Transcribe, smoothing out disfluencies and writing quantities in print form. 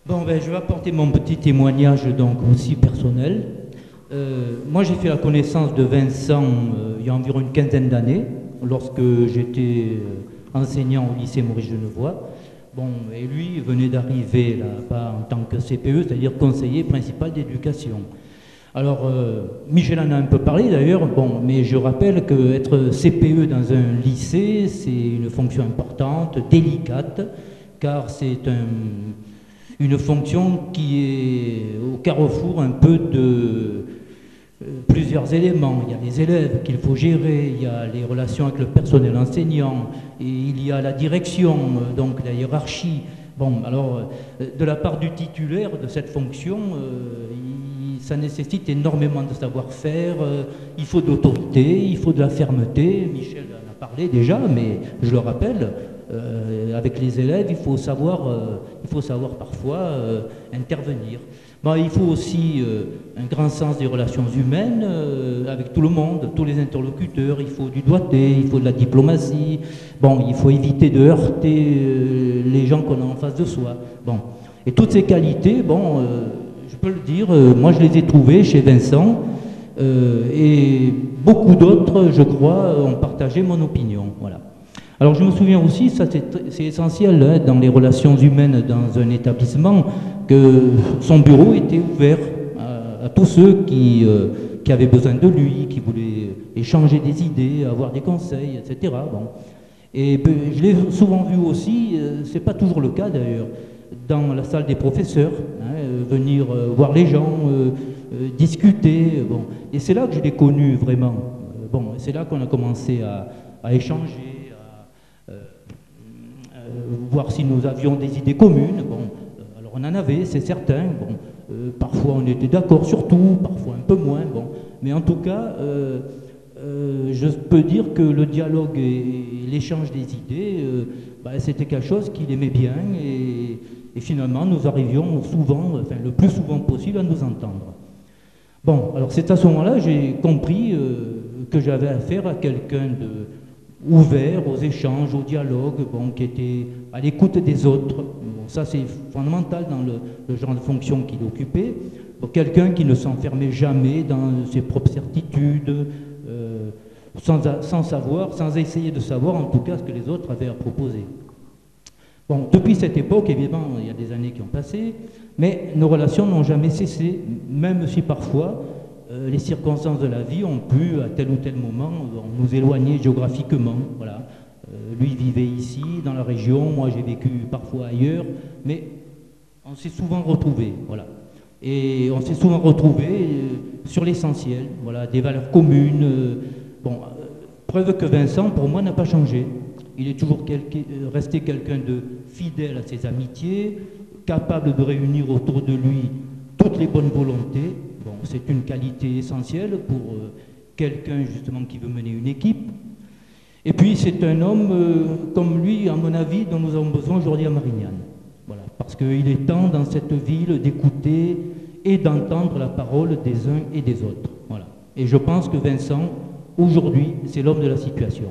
Bon, ben, je vais apporter mon petit témoignage donc aussi personnel. Moi, j'ai fait la connaissance de Vincent il y a environ une quinzaine d'années, lorsque j'étais enseignant au lycée Maurice Genevois. Bon, et lui venait d'arriver là-bas en tant que CPE, c'est-à-dire conseiller principal d'éducation. Alors, Michel en a un peu parlé d'ailleurs, bon, mais je rappelle qu'être CPE dans un lycée, c'est une fonction importante, délicate, car c'est une fonction qui est au carrefour un peu de plusieurs éléments. Il y a les élèves qu'il faut gérer, il y a les relations avec le personnel enseignant, et il y a la direction, donc la hiérarchie. Bon, alors, de la part du titulaire de cette fonction, ça nécessite énormément de savoir-faire, il faut de l'autorité, il faut de la fermeté. Michel en a parlé déjà, mais je le rappelle, avec les élèves, il faut savoir parfois intervenir. Bon, il faut aussi un grand sens des relations humaines avec tout le monde, tous les interlocuteurs. Il faut du doigté, il faut de la diplomatie. Bon, il faut éviter de heurter les gens qu'on a en face de soi. Bon, et toutes ces qualités, bon, je peux le dire, moi je les ai trouvées chez Vincent et beaucoup d'autres, je crois, ont partagé mon opinion. Voilà. Alors je me souviens aussi, ça c'est essentiel hein, dans les relations humaines dans un établissement, que son bureau était ouvert à tous ceux qui avaient besoin de lui, qui voulaient échanger des idées, avoir des conseils, etc. Bon. Et je l'ai souvent vu aussi, c'est pas toujours le cas d'ailleurs, dans la salle des professeurs, hein, venir voir les gens, discuter. Bon. Et c'est là que je l'ai connu vraiment. Bon, c'est là qu'on a commencé à échanger. Voir si nous avions des idées communes. Bon, alors on en avait, c'est certain. Bon, parfois on était d'accord sur tout, parfois un peu moins. Bon, mais en tout cas, je peux dire que le dialogue et l'échange des idées, c'était quelque chose qu'il aimait bien et finalement nous arrivions souvent, enfin le plus souvent possible, à nous entendre. Bon, alors c'est à ce moment-là j'ai compris que j'avais affaire à quelqu'un de ouvert aux échanges, au dialogue, bon, qui était à l'écoute des autres. Bon, ça, c'est fondamental dans le genre de fonction qu'il occupait. Bon, quelqu'un qui ne s'enfermait jamais dans ses propres certitudes, sans savoir, sans essayer de savoir en tout cas ce que les autres avaient à proposer. Bon, depuis cette époque, évidemment, il y a des années qui ont passé, mais nos relations n'ont jamais cessé, même si parfois les circonstances de la vie ont pu, à tel ou tel moment, nous éloigner géographiquement. Voilà. Lui vivait ici, dans la région, moi j'ai vécu parfois ailleurs, mais on s'est souvent retrouvés. Voilà. Et on s'est souvent retrouvés sur l'essentiel, voilà, des valeurs communes. Bon, preuve que Vincent, pour moi, n'a pas changé. Il est toujours resté quelqu'un de fidèle à ses amitiés, capable de réunir autour de lui toutes les bonnes volontés. Bon, c'est une qualité essentielle pour quelqu'un justement qui veut mener une équipe. Et puis c'est un homme comme lui, à mon avis, dont nous avons besoin aujourd'hui à Marignane. Voilà, parce qu'il est temps dans cette ville d'écouter et d'entendre la parole des uns et des autres. Voilà. Et je pense que Vincent, aujourd'hui, c'est l'homme de la situation.